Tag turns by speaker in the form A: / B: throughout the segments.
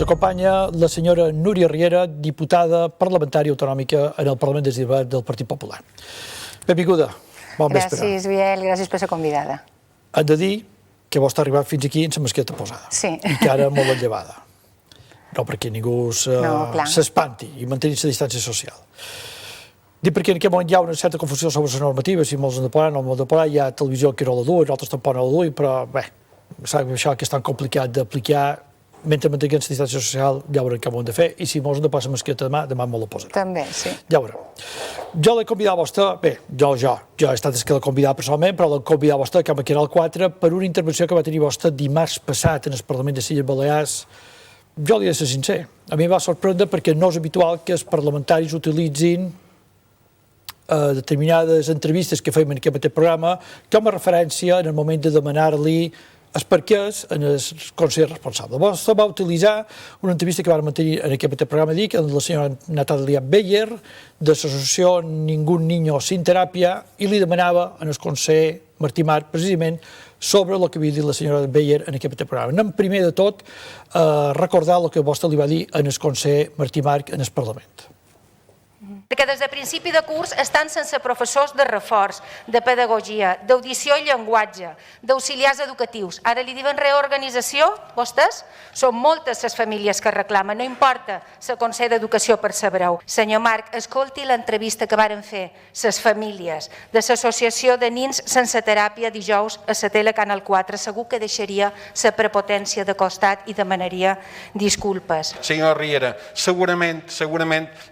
A: acompanya la senyora Núria Riera, diputada parlamentària autonòmica en el Parlament del Partit Popular. Benvinguda, bon vespre.
B: Gràcies, Biel, gràcies per ser convidada.
A: Hem de dir que vos està arribat fins aquí amb la masqueta posada.
B: Sí.
A: I que ara molt enllevada. No perquè ningú s'espanti i mantenir la distància social. Dic perquè en aquest moment hi ha una certa confusió sobre les normatives, si molts han de parar, no molt de parar, hi ha televisió que no la duia, nosaltres tampoc no la duim, però bé, sabem això que és tan complicat d'aplicar, mentre mantinguem la distància social, ja veurem què ho hem de fer, i si molts han de passar masqueta demà molt la posarem.
B: També, sí.
A: Ja veurem. Jo l'he convidat a vostè, bé, jo he estat el que l'he convidat personalment, però l'he convidat a vostè, que a Canal 4, per una intervenció que va tenir vostè dimarts passat en el Parlament de Illes Balears. Jo li he de ser sincer, a mi em va sorprendre perquè no és habitual que els parlamentaris utilitzin determinades entrevistes que fèiem en aquest mateix programa com a referència en el moment de demanar-li els perquès en el Consell responsable. Vostè va utilitzar una entrevista que vam mantenir en aquest mateix programa, dic, amb la senyora Natàlia Beyer, de l'associació Ningún Niño Sin Teràpia, i li demanava en el Consell Martí Marc, precisament, sobre el que havia dit la senyora Beyer en aquest mateix programa. Anem primer de tot a recordar el que vostè li va dir en el Consell Martí Marc en el Parlament.
C: Perquè des de principi de curs estan sense professors de reforç, de pedagogia, d'audició i llenguatge, d'auxiliars educatius. Ara li diuen reorganització, vostès? Són moltes les famílies que reclamen, no importa el Consell d'Educació per saber-ho. Senyor Marc, escolti l'entrevista que varen fer les famílies de l'Associació de Nins Sense Teràpia dijous a la tele Canal 4. Segur que deixaria la prepotència de costat i demanaria disculpes.
D: Senyor Riera, segurament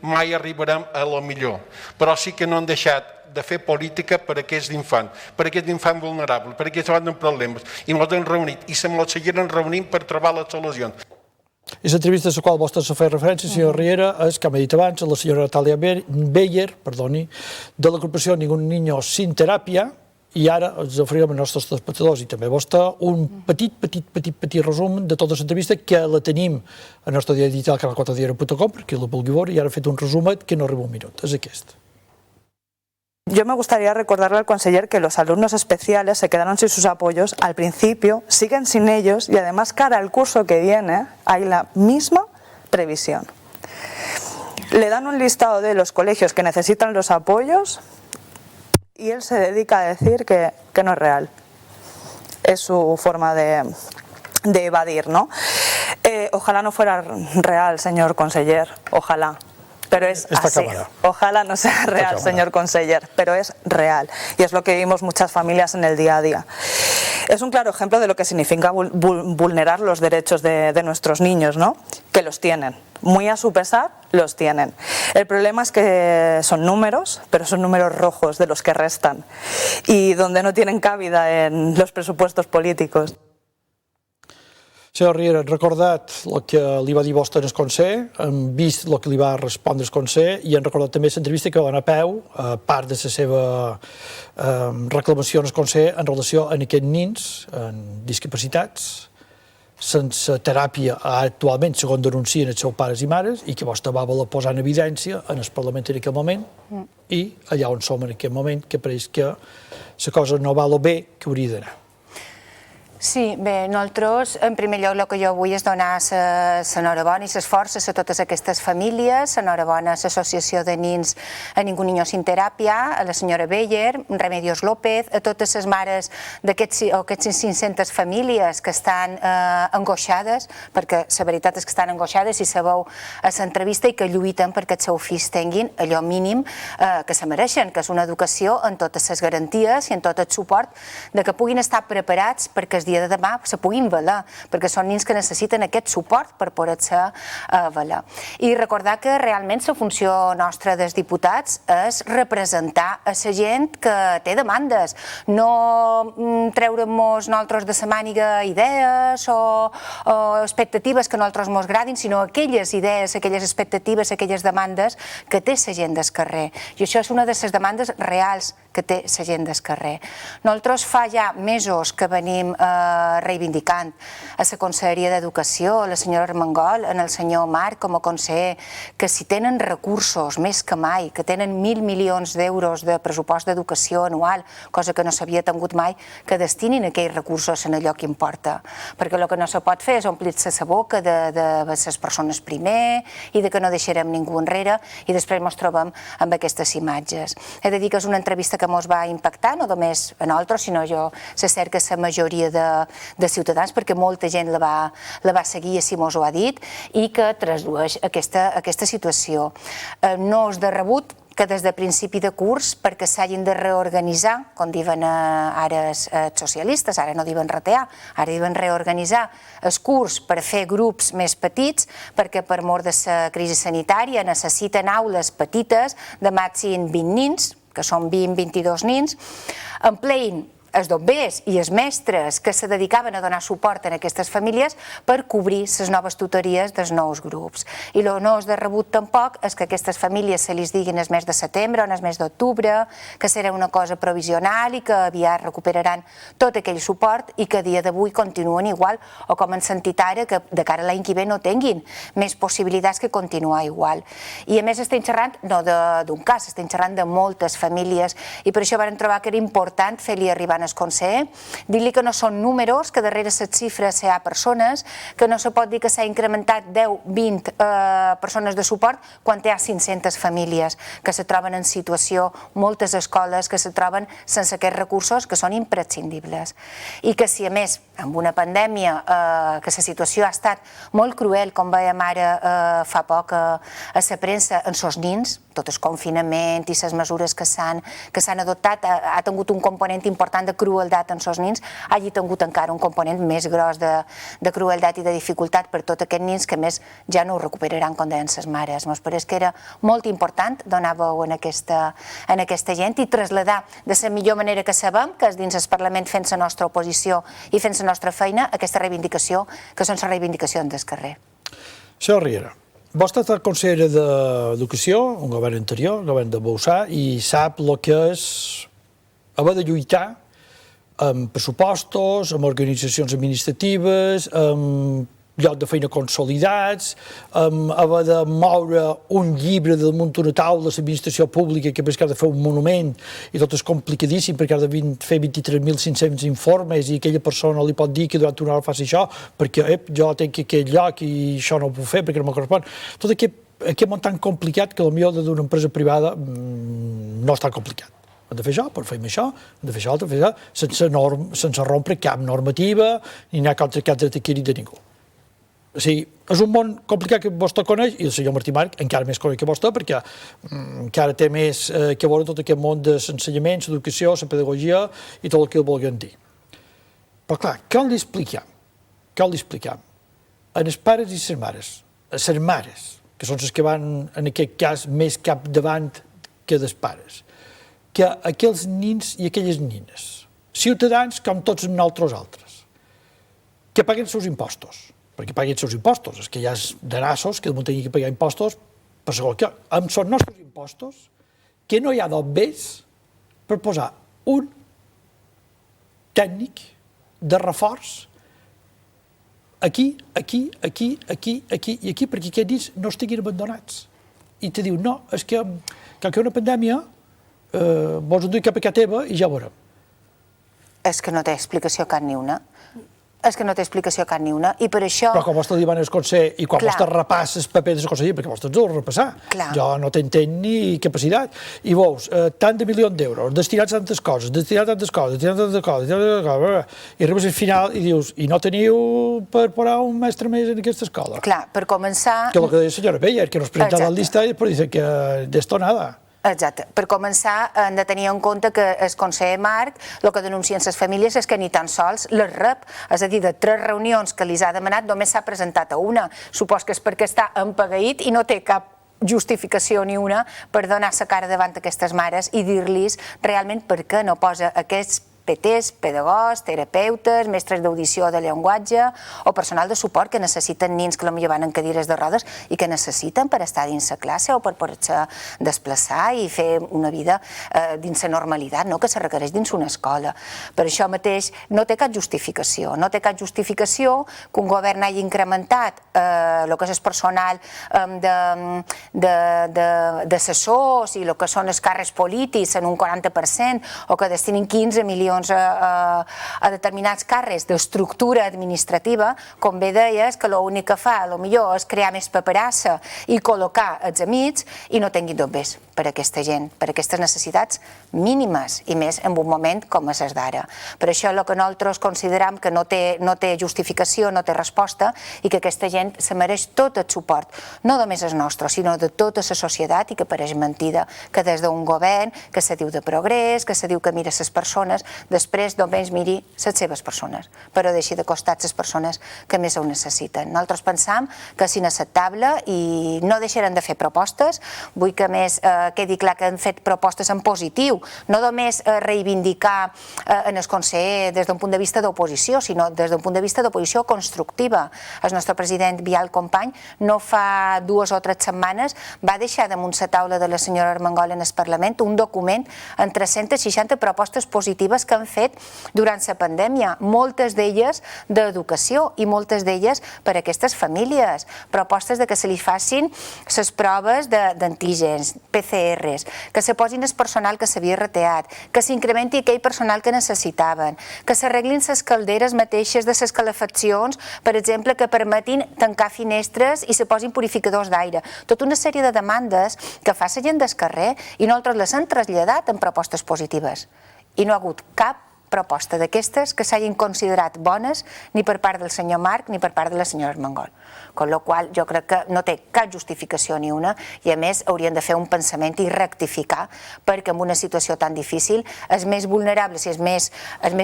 D: mai arribarem a lo millor, però sí que no han deixat de fer política per a aquest infant vulnerable, per a aquests amb problemes, i ens hem reunit i se ens seguiran reunint per trobar les solucions.
A: I l'entrevista a la qual vostè s'ha fet referència, senyor Riera, és, com he dit abans, la senyora Natàlia Beyer, de l'agrupació Ningún Niño Sin Teràpia, i ara ens oferirem als nostres espectadors i també a vostè un petit resum de tota l'entrevista que la tenim al nostre diari digital canal4diario.com perquè la vulgui veure i ara he fet un resumet que no arriba un minut, és aquest.
E: Yo me gustaría recordarle al conseller que los alumnos especiales se quedaron sin sus apoyos al principio, siguen sin ellos y además cara al curso que viene hay la misma previsión. Le dan un listado de los colegios que necesitan los apoyos y él se dedica a decir que no es real. Es su forma de evadir, ¿no? Ojalá no fuera real, señor conseller, ojalá. Pero es así. Ojalá no sea real, señor conseller, pero es real. Y es lo que vivimos muchas familias en el día a día. Es un claro ejemplo de lo que significa vulnerar los derechos de nuestros niños, ¿no? Que los tienen. Muy a su pesar, los tienen. El problema es que son números, pero son números rojos de los que restan y donde no tienen cabida en los presupuestos políticos.
A: Senyor Riera, hem recordat el que li va dir vostè en el Consell, hem vist el que li va respondre el Consell i hem recordat també l'entrevista que va donar peu, a part de la seva reclamació en el Consell en relació a aquests nins amb discapacitats, sense teràpia actualment, segons denuncien els seus pares i mares, i que vostè va voler posar en evidència en el Parlament en aquell moment, i allà on som en aquest moment, que pareix que la cosa no va lo bé que hauria d'anar.
B: Sí, bé, nosaltres, en primer lloc, el que jo vull és donar l'enhorabona i les forces a totes aquestes famílies, l'enhorabona a l'Associació de Nins a Ningún Niño Sin Teràpia, a la senyora Beyer, Remedios López, a totes les mares d'aquestes 500 famílies que estan angoixades, perquè la veritat és que estan angoixades i sabeu a l'entrevista i que lluiten perquè els seus fills tinguin allò mínim que se mereixen, que és una educació amb totes les garanties i amb tot el suport de que puguin estar preparats perquè el dia de demà se puguin valer, perquè són nins que necessiten aquest suport per poder-se valer. I recordar que realment la funció nostra dels diputats és representar a la gent que té demandes, no treure-nos nosaltres de la màniga idees o expectatives que a nosaltres ens agradin, sinó aquelles idees, aquelles expectatives, aquelles demandes que té la gent del carrer. I això és una de les demandes reals que té la gent del carrer. Nosaltres fa ja mesos que venim reivindicant a la Conselleria d'Educació, a la senyora Armengol, en el senyor Marc com a conseller, que si tenen recursos més que mai, que tenen 1.000 milions d'euros de pressupost d'educació anual, cosa que no s'havia tingut mai, que destinin aquells recursos en allò que importa. Perquè el que no se pot fer és omplir-se la boca de les persones primer i de que no deixarem ningú enrere i després ens trobem amb aquestes imatges. He de dir que és una entrevista que ens va impactar, no només a nosaltres, sinó jo sé cert que la majoria de ciutadans, perquè molta gent la va seguir, així mos ho ha dit, i que tradueix aquesta situació. No és de rebut que des de principi de curs, perquè s'hagin de reorganitzar, com diuen ara els socialistes, ara no diuen retear, ara diuen reorganitzar el curs per fer grups més petits, perquè per mort de la crisi sanitària necessiten aules petites de màxim 20 nins, que són 20-22 nins, empleïn els bombers i els mestres que se dedicaven a donar suport a aquestes famílies per cobrir les noves tutories dels nous grups. I el no és de rebut tampoc és que aquestes famílies se li diguin el mes de setembre o el mes d'octubre, que serà una cosa provisional i que aviat recuperaran tot aquell suport i que a dia d'avui continuen igual, o com han sentit ara, que de cara a l'any que ve no tinguin més possibilitats que continuar igual. I a més estem xerrant no d'un cas, estem xerrant de moltes famílies i per això vam trobar que era important fer-li arribar el conseller, dir-li que no són números, que darrere les xifres hi ha persones, que no se pot dir que s'ha incrementat 10-20 persones de suport quan hi ha 500 famílies que se troben en situació, moltes escoles que se troben sense aquests recursos que són imprescindibles. I que si a més, amb una pandèmia, que la situació ha estat molt cruel, com veiem ara fa poc a la premsa, en els nins, tot el confinament i les mesures que s'han adoptat, ha tingut un component important de crueltat en els nins, hagi tingut encara un component més gros de crueltat i de dificultat per tots aquests nins que més ja no ho recuperaran, com deien les mares. Ens pareix que era molt important donar veu en aquesta gent i traslladar de la millor manera que sabem, que és dins el Parlament fent la nostra oposició i fent la nostra feina, aquesta reivindicació, que són les reivindicacions del carrer.
A: Senyor Riera, vostè ha estat consellera d'Educació, un govern anterior, el govern de Bauzá, i sap el que és haver de lluitar amb pressupostos, amb organitzacions administratives, amb llocs de feina consolidats, amb haver de moure un llibre damunt una taula a l'administració pública que ha de fer un monument i tot és complicadíssim perquè ha de fer 23.500 informes i aquella persona li pot dir que durant una hora faci això perquè jo tinc aquest lloc i això no ho puc fer perquè no me correspon. Tot aquest món tan complicat que potser d'una empresa privada no és tan complicat. Hem de fer això, però fem això, hem de fer això, sense rompre cap normativa ni anar contra cap dret adquirit de ningú. O sigui, és un món complicat que vostè coneix i el senyor Martí Marc encara més coneix que vostè perquè encara té més que veure tot aquest món de l'ensenyament, l'educació, la pedagogia i tot el que el vulguin dir. Però clar, què li expliquem? Què li expliquem? A les pares i les mares, que són les que van en aquest cas més capdavant que dels pares, que aquells nins i aquelles nines, ciutadans com tots nosaltres altres, que paguen els seus impostos, perquè paguen els seus impostos, és que hi ha de nassos que deuen tenir que pagar impostos per segon que amb els nostres impostos que no hi ha d'obvers per posar un tècnic de reforç aquí, i aquí, perquè aquests nins no estiguin abandonats. I te diu, no, és que quan hi ha una pandèmia vols endur cap a casa teva i ja ho veurem.
B: És que no té explicació cap ni una. És que no té explicació cap ni una, i per això...
A: Però quan vostè li van al conseller i quan vostè repassa els papers del conseller, perquè vostè ens ho ha de repassar, jo no t'entenc ni capacitat, i veus tant de milions d'euros, destinats a tantes coses, i arribes al final i dius, i no teniu per posar un mestre més en aquesta escola?
B: Clar, per començar...
A: Que el que deia la senyora Beyer, que nos presenta la llista i després dice que d'esto nada.
B: Exacte. Per començar, hem de tenir en compte que el conseller Marc el que denuncien les famílies és que ni tan sols les rep, és a dir, de 3 reunions que li ha demanat només s'ha presentat a una. Supos que és perquè està empagueït i no té cap justificació ni una per donar la cara davant d'aquestes mares i dir-los realment per què no posa aquests PTs, pedagogs, terapeutes, mestres d'audició de llenguatge o personal de suport que necessiten nins que potser van en cadires de rodes i que necessiten per estar dins la classe o per poder-se desplaçar i fer una vida dins la normalitat que se requereix dins una escola. Per això mateix no té cap justificació. No té cap justificació que un govern hagi incrementat el que és el personal d'assessors i el que són els càrrecs polítics en un 40% o que destinin 15 milions a determinats càrrecs d'estructura administrativa, com bé deies, que l'únic que fa potser és crear més paperassa i col·locar els amics i no tinguin dobbers per a aquesta gent, per a aquestes necessitats mínimes i més en un moment com és el d'ara. Per això el que nosaltres consideram que no té justificació, no té resposta i que aquesta gent se mereix tot el suport, no només el nostre, sinó de tota la societat i que pareix mentida que des d'un govern que se diu de progrés, que se diu que mira les persones, després només miri les seves persones, però deixi de costat les persones que més ho necessiten. Nosaltres pensam que és inacceptable i no deixaran de fer propostes. Vull que més quedi clar que han fet propostes en positiu, no només reivindicar en el conseller des d'un punt de vista d'oposició, sinó des d'un punt de vista d'oposició constructiva. El nostre president Biel Company no fa 2 o 3 setmanes va deixar damunt la taula de la senyora Armengol en el Parlament un document amb 360 propostes positives que han fet durant la pandèmia, moltes d'elles d'educació i moltes d'elles per a aquestes famílies, propostes de que se li facin les proves d'antígens, PCRs, que se posin el personal que s'havia reteat, que s'incrementi aquell personal que necessitaven, que s'arreglin les calderes mateixes de les calefaccions, per exemple, que permetin tancar finestres i se posin purificadors d'aire. Tota una sèrie de demandes que fa la gent del carrer i nosaltres les hem traslladat en propostes positives. I no ha hagut cap proposta d'aquestes que s'hagin considerat bones ni per part del senyor Marc ni per part de la senyora Armengol. Con la qual jo crec que no té cap justificació ni una i a més haurien de fer un pensament i rectificar perquè en una situació tan difícil els més vulnerables i els més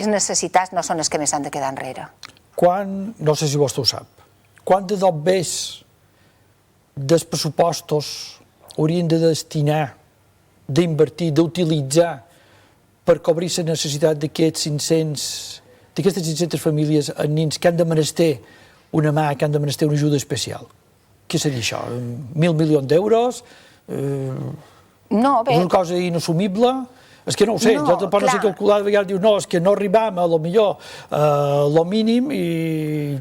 B: necessitats no són els que més han de quedar enrere.
A: No sé si vostè ho sap, quant de dobbers dels pressupostos haurien de destinar, d'invertir, d'utilitzar per cobrir la necessitat d'aquestes 500 famílies amb nins que han de menester una mà, que han de menester una ajuda especial? Què seria això? 1.000 milions d'euros?
B: No, bé...
A: És una cosa inassumible? És que no ho sé, jo tampoc no sé calcular, de vegades diu, no, és que no arribam a lo millor lo mínim i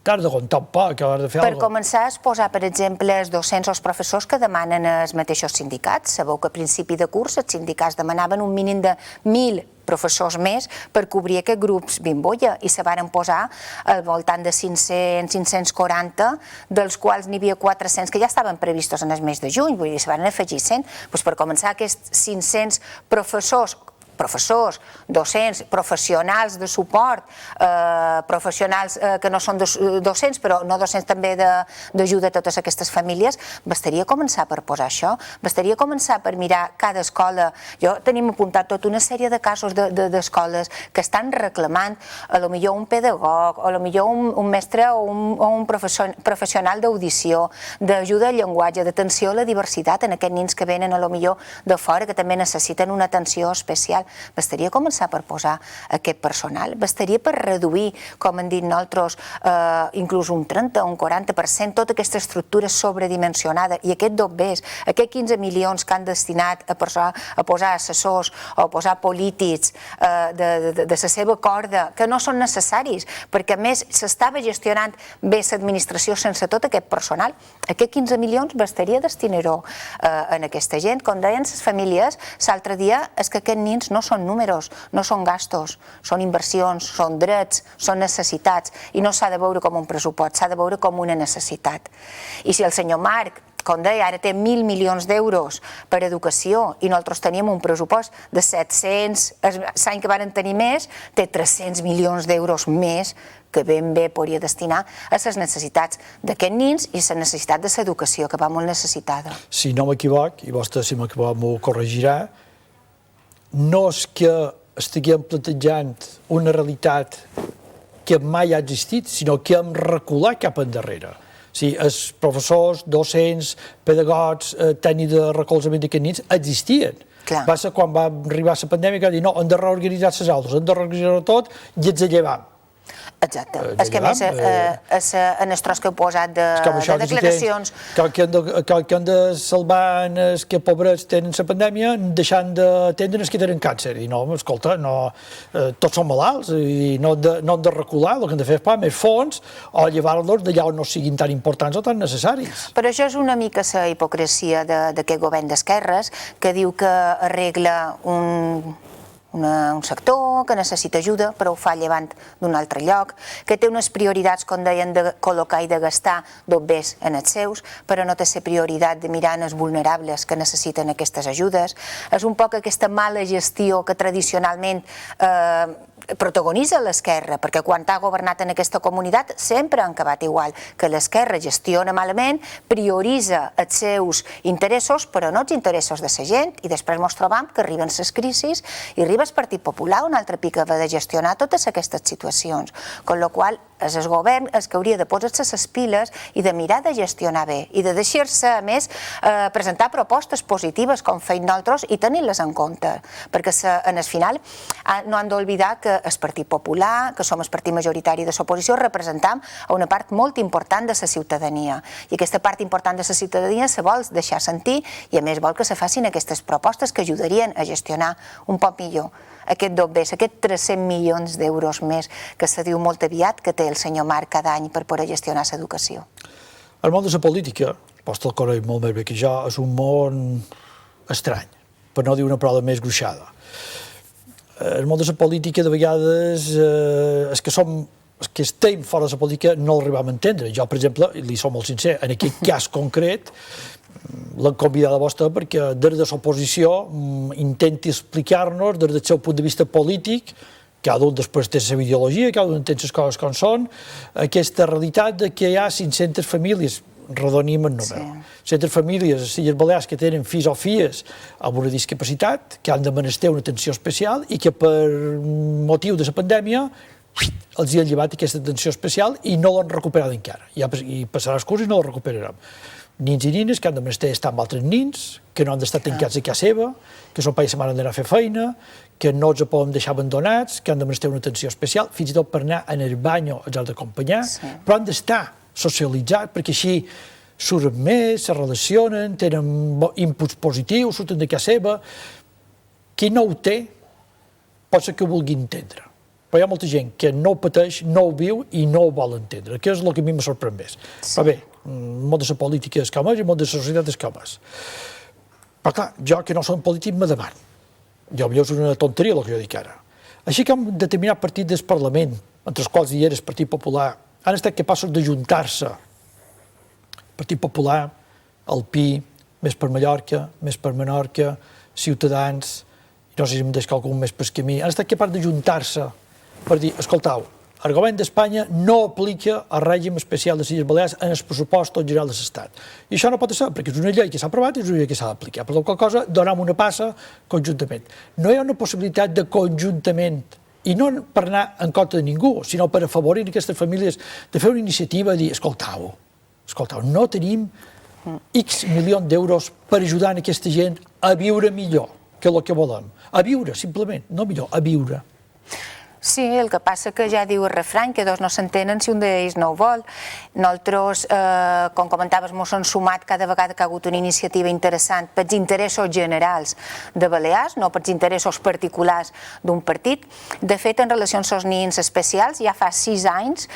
A: t'has de comptar un poc, has de fer alguna cosa.
B: Per començar, es posar, per exemple, els docents o els professors que demanen els mateixos sindicats. Sabeu que a principi de curs els sindicats demanaven un mínim de 1.000 professors més per cobrir aquests grups bimbolla i se varen posar al voltant de 540, dels quals n'hi havia 400 que ja estaven previstos en el mes de juny, vull dir, se varen afegir 100. Per començar, aquests 500 professors, docents, professionals de suport, professionals que no són docents, però no docents també d'ajuda a totes aquestes famílies, bastaria començar per posar això, bastaria començar per mirar cada escola. Jo tenim apuntat tota una sèrie de casos d'escoles que estan reclamant a lo millor un pedagog, o a lo millor un mestre o un professional d'audició, d'ajuda al llenguatge, d'atenció a la diversitat en aquests nins que venen a lo millor de fora, que també necessiten una atenció especial. Bastaria començar per posar aquest personal, bastaria per reduir, com hem dit nosaltres, inclús un 30 o un 40% tota aquesta estructura sobredimensionada i aquest dobbers, aquests 15 milions que han destinat a posar assessors o a posar polítics de la seva corda, que no són necessaris, perquè a més s'estava gestionant bé l'administració sense tot aquest personal. Aquests 15 milions bastaria destinar-ho en aquesta gent. Com deien les famílies, l'altre dia és que aquests nins no són números, no són gastos, són inversions, són drets, són necessitats i no s'ha de veure com un pressupost, s'ha de veure com una necessitat. I si el senyor Marc, com deia, ara té 1.000 milions d'euros per educació i nosaltres teníem un pressupost de 700, l'any que van tenir més, té 300 milions d'euros més que ben bé podria destinar a les necessitats d'aquests nins i a la necessitat de l'educació, que va molt necessitada.
A: Si no m'equivoc, i vostè si m'equivoc m'ho corregirà, no és que estiguem plantejant una realitat que mai ha existit, sinó que hem reculat cap endarrere. Els professors, docents, pedagogs, tècnics de recolzament d'aquests nins existien. Va ser quan va arribar la pandèmia que va dir no, hem de reorganitzar les altres, hem de reorganitzar tot i ens llevam.
B: Exacte. És que a més, en els tros que heu posat de declaracions...
A: Que han de salvar els que pobrets tenen la pandèmia deixant d'atendre els que tenen càncer. I no, escolta, tots són malalts i no han de recular, el que han de fer és pagar més fons o llevar-los d'allà on no siguin tan importants o tan necessaris.
B: Però això és una mica la hipocresia d'aquest govern d'esquerres que diu que arregla un sector que necessita ajuda però ho fa llevant d'un altre lloc, que té unes prioritats, com deien, de col·locar i de gastar dobbers en els seus, però no té la prioritat de mirar en els vulnerables que necessiten aquestes ajudes. És un poc aquesta mala gestió que tradicionalment protagonitza l'esquerra, perquè quan ha governat en aquesta comunitat sempre han acabat igual, que l'esquerra gestiona malament, prioritza els seus interessos, però no els interessos de la gent, i després ens trobam que arriben les crisis i arriba el Partit Popular un altre pic de gestionar totes aquestes situacions, amb la qual és el govern que hauria de posar-se les piles i de mirar de gestionar bé i de deixar-se, a més, presentar propostes positives com feim nosaltres i tenir-les en compte, perquè en el final no han d'oblidar que el Partit Popular, que som el partit majoritari de l'oposició, representam una part molt important de la ciutadania i aquesta part important de la ciutadania se vol deixar sentir i a més vol que se facin aquestes propostes que ajudarien a gestionar un poc millor aquest dobbers, aquests 300 milions d'euros més que se diu molt aviat que té el senyor Marc cada any per poder gestionar l'educació.
A: El món de la política, vostè el coneix molt més bé que jo, és un món estrany, per no dir una paraula més gruixada. El món de la política, de vegades, els que estem fora de la política no l'arribam a entendre. Jo, per exemple, li som molt sincer, en aquest cas concret, l'hem convidat a vostè perquè des de l'oposició intenti explicar-nos des del seu punt de vista polític, cada un després té la seva ideologia, cada un entén les coses com són, aquesta realitat que hi ha 500 famílies, redonim el número, 500 famílies a les Illes Balears que tenen fills o filles amb una discapacitat, que han de menester una atenció especial i que per motiu de la pandèmia els hi han llevat aquesta atenció especial i no l'han recuperat encara. I passarà els curs i no la recuperarem. Nins i nines que han de menester estar amb altres nins, que no han d'estar tancats a casa seva, que són país setmana han d'anar a fer feina, que no els poden deixar abandonats, que han de menester una atenció especial, fins i tot per anar en el bany els han d'acompanyar, però han d'estar socialitzats perquè així surten més, se relacionen, tenen inputs positius, surten de casa seva. Qui no ho té pot ser que ho vulgui entendre. Però hi ha molta gent que no ho pateix, no ho viu i no ho vol entendre, que és el que a mi me sorprèn més. Però bé, el món de la política és com és i el món de la societat és com és. Però clar, jo que no soc polític me demano. Jo és una tonteria el que jo dic ara. Així que un determinat partit del Parlament, entre els quals hi era el Partit Popular, han estat capaços d'ajuntar-se. Partit Popular, el PI, més per Mallorca, més per Menorca, Ciutadans, no sé si em deixa algun més per camí, han estat capaços d'ajuntar-se per dir, escoltau, el govern d'Espanya no aplica el règim especial de les Illes Balears en el pressupost general de l'Estat. I això no pot ser, perquè és una llei que s'ha aprovat i és una llei que s'ha d'aplicar. Per qualsevol cosa, donem una passa conjuntament. No hi ha una possibilitat de conjuntament, i no per anar en contra de ningú, sinó per afavorir aquestes famílies de fer una iniciativa i dir, escoltau, no tenim X milions d'euros per ajudar aquesta gent a viure millor que el que volem. A viure, simplement, no millor, a viure.
B: Sí, el que passa que ja diu el refrany que dos no s'entenen si un d'ells no ho vol. Nosaltres, com comentaves, ens hem sumat cada vegada que ha hagut una iniciativa interessant pels interessos generals de Balears, no pels interessos particulars d'un partit. De fet, en relació als nins especials, ja fa 6 anys,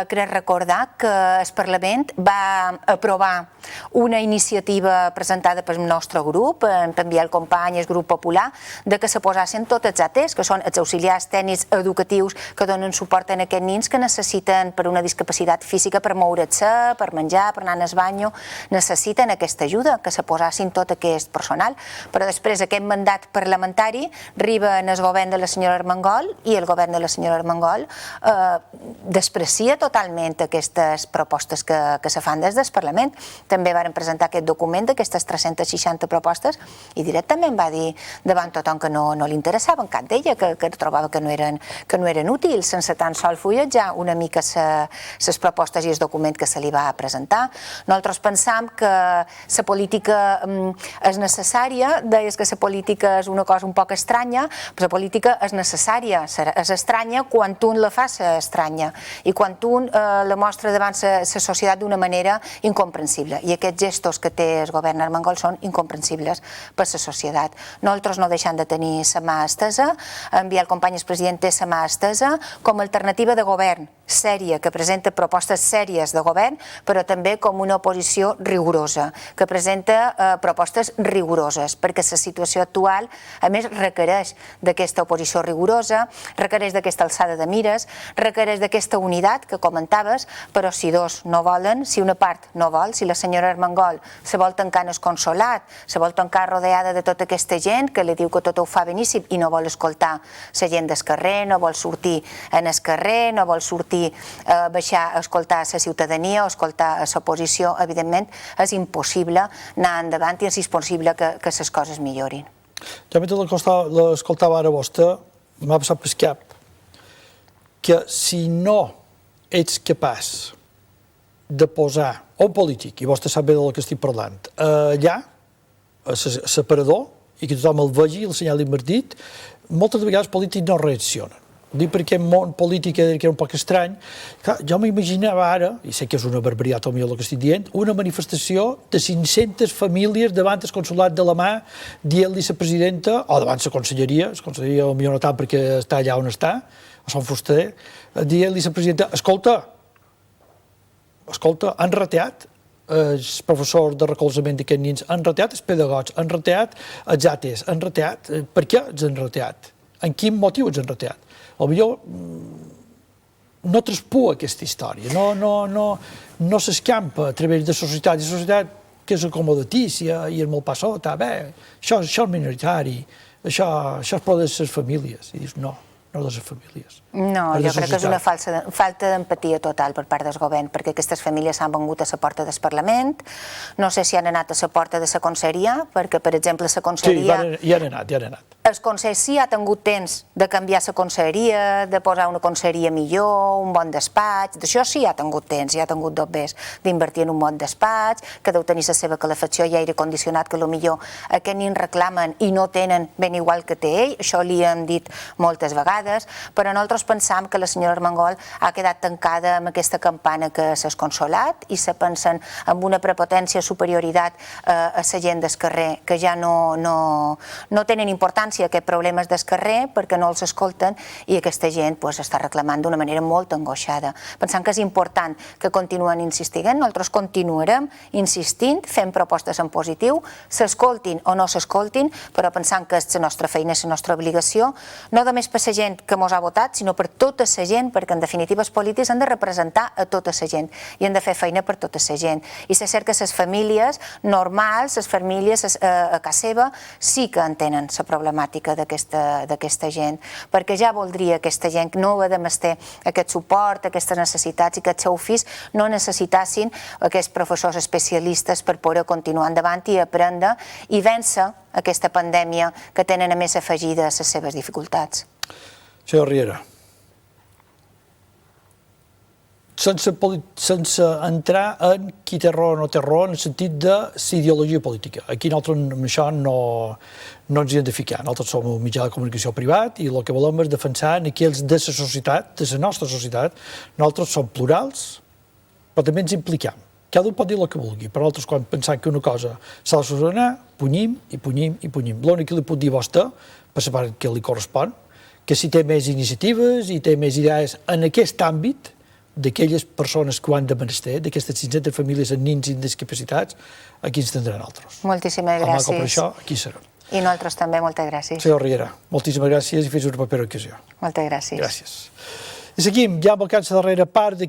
B: crec recordar que el Parlament va aprovar una iniciativa presentada pel nostre grup, també el company, el grup popular, de que se posassin tots els ATs, que són els auxiliars tècnics educatius que donen suport a aquests nins que necessiten per una discapacitat física per moure's, per menjar, per anar al banyo, necessiten aquesta ajuda, que se posassin tot aquest personal. Però després aquest mandat parlamentari arriba en el govern de la senyora Armengol i el govern de la senyora Armengol desprecia totalment aquestes propostes que se fan des del Parlament. També varen presentar aquest document d'aquestes 360 propostes i directament va dir davant tothom que no li interessaven cap d'ella, que trobava que no eren que no eren útils, sense tan sol fulletjar una mica les propostes i el document que se li va presentar. Nosaltres pensam que la política és necessària, deies que la política és una cosa un poc estranya, però la política és necessària, és estranya quan tu la fas estranya i quan tu la mostra davant la societat d'una manera incomprensible. I aquests gestos que té el govern armengol són incomprensibles per la societat. Nosaltres no deixem de tenir la mà estesa, enviar el company president té la mà estesa com a alternativa de govern sèria, que presenta propostes sèries de govern, però també com una oposició rigorosa, que presenta propostes rigoroses, perquè la situació actual, a més, requereix d'aquesta oposició rigorosa, requereix d'aquesta alçada de mires, requereix d'aquesta unitat que comentaves, però si dos no volen, si una part no vol, si la senyora Armengol se vol tancar en el consolat, se vol tancar rodeada de tota aquesta gent que li diu que tot ho fa beníssim i no vol escoltar la gent del carrer, no vol sortir en el carrer, no vol sortir a baixar a escoltar la ciutadania o escoltar l'oposició, evidentment és impossible anar endavant i és impossible que les coses millorin.
A: Jo mentre l'escoltava ara vostè, m'ha passat pel cap que si no ets capaç de posar un polític, i vostè sap bé del que estic parlant, allà, a separador, i que tothom el vegi, el senyali invertit, moltes vegades els polítics no reaccionen. Ho dic perquè el món polític era un poc estrany. Clar, jo m'imaginava ara, i sé que és una barbaritat potser el que estic dient, una manifestació de 500 famílies davant el consolat de la mà dient-li a la presidenta, o davant la conselleria potser no tant perquè està allà on està, a Sant Fuster, dient-li a la presidenta, escolta, han rateat els professors de recolzament d'aquests nens, han rateat els pedagogs, han rateat els ates, han rateat. Per què els han rateat? En quin motiu els han rateat? Potser no traspua aquesta història, no s'escampa a través de societat, i societat que és acomodatícia i és molt passota, bé, això és minoritari, això és per les famílies. I dius, no de les famílies.
B: No, jo crec que és una falta d'empatia total per part del govern, perquè aquestes famílies han vengut a la porta del Parlament, no sé si han anat a la porta de la conselleria, perquè, per exemple, la conselleria...
A: Sí, hi han anat.
B: El Consell sí ha tingut temps de canviar la conselleria, de posar una conselleria millor, un bon despatx, d'això sí ha tingut temps, hi ha tingut dobbers d'invertir en un bon despatx, que deu tenir la seva calefacció i aire condicionat, que potser aquests nens reclamen i no tenen ben igual que té ell, això li hem dit moltes vegades, però nosaltres pensam que la senyora Armengol ha quedat tancada amb aquesta campana que és el consolat i se pensen amb una prepotència, superioritat a la gent del carrer, que ja no tenen importància aquests problemes del carrer perquè no els escolten i aquesta gent està reclamant d'una manera molt angoixada. Pensant que és important que continuen insistint, nosaltres continuarem insistint, fent propostes en positiu, s'escoltin o no s'escoltin, però pensant que és la nostra feina, és la nostra obligació, no només per la gent que ens ha votat, sinó per tota la gent, perquè en definitiva els polítics han de representar a tota la gent i han de fer feina per tota la gent. I és cert que les famílies normals, les famílies a casa seva, sí que entenen la problemàtica d'aquesta gent, perquè ja voldria aquesta gent no haver de mestre aquest suport, aquestes necessitats i que els seus fills no necessitassin aquests professors especialistes per poder continuar endavant i aprendre i vèncer aquesta pandèmia que tenen a més afegida a les seves dificultats.
A: Senyor Riera, sense entrar en qui té raó o no té raó en el sentit de l'ideologia política. Aquí nosaltres amb això no ens hi hem de ficar. Nosaltres som un mitjà de comunicació privat i el que volem és defensar aquells de la societat, de la nostra societat. Nosaltres som plurals, però també ens impliquem. Cada un pot dir el que vulgui, però nosaltres quan pensem que una cosa s'ha de solucionar, punyim i punyim i punyim. L'únic que li puc dir a vostè, per la part que li correspon, que si té més iniciatives i té més idees en aquest àmbit, d'aquelles persones que ho han de menester, d'aquestes 500 famílies amb nens i discapacitats, aquí ens tindran altres.
B: Moltíssimes gràcies.
A: Per això, aquí serem.
B: I nosaltres també, moltes gràcies.
A: Senyor Riera, moltíssimes gràcies i fins una propera ocasió.
B: Moltes gràcies.
A: Gràcies. I seguim ja amb el cas de darrera part